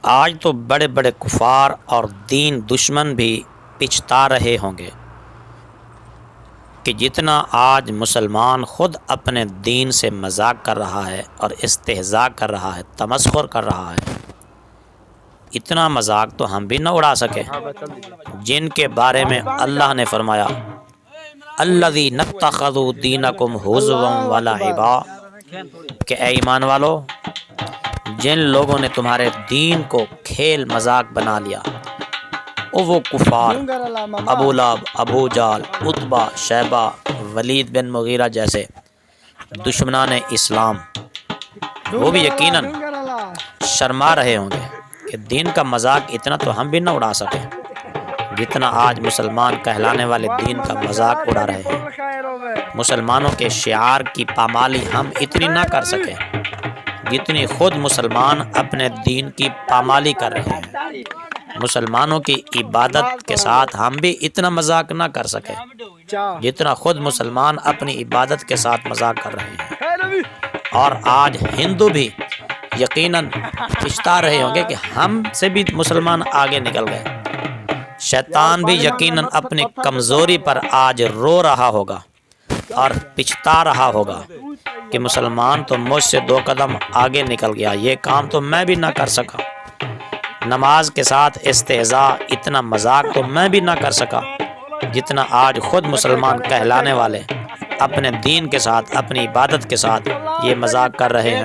آج تو بڑے بڑے کفار اور دین دشمن بھی پچھتا رہے ہوں گے کہ جتنا آج مسلمان خود اپنے دین سے مذاق کر رہا ہے اور استہزاء کر رہا ہے، تمسخر کر رہا ہے، اتنا مذاق تو ہم بھی نہ اڑا سکے جن کے بارے میں اللہ نے فرمایا الذین اتخذوا دینکم ہزوا ولعبا، کہ اے ایمان والو، جن لوگوں نے تمہارے دین کو کھیل مذاق بنا لیا، وہ کفار ابو لہب، ابو جہل، عتبہ، شیبہ، ولید بن مغیرہ جیسے دشمنان اسلام، وہ بھی یقیناً شرما رہے ہوں گے کہ دین کا مذاق اتنا تو ہم بھی نہ اڑا سکیں جتنا آج مسلمان کہلانے والے دین کا مذاق اڑا رہے ہیں۔ مسلمانوں کے شعار کی پامالی ہم اتنی نہ کر سکیں جتنی خود مسلمان اپنے دین کی پامالی کر رہے ہیں۔ مسلمانوں کی عبادت کے ساتھ ہم بھی اتنا مذاق نہ کر سکیں جتنا خود مسلمان اپنی عبادت کے ساتھ مذاق کر رہے ہیں۔ اور آج ہندو بھی یقیناً پچھتا رہے ہوں گے کہ ہم سے بھی مسلمان آگے نکل گئے۔ شیطان بھی یقیناً اپنی کمزوری پر آج رو رہا ہوگا اور پچھتا رہا ہوگا کہ مسلمان تو مجھ سے 2 قدم آگے نکل گیا، یہ کام تو میں بھی نہ کر سکا۔ نماز کے ساتھ استہزاء، اتنا مذاق تو میں بھی نہ کر سکا جتنا آج خود مسلمان کہلانے والے اپنے دین کے ساتھ، اپنی عبادت کے ساتھ یہ مذاق کر رہے ہیں۔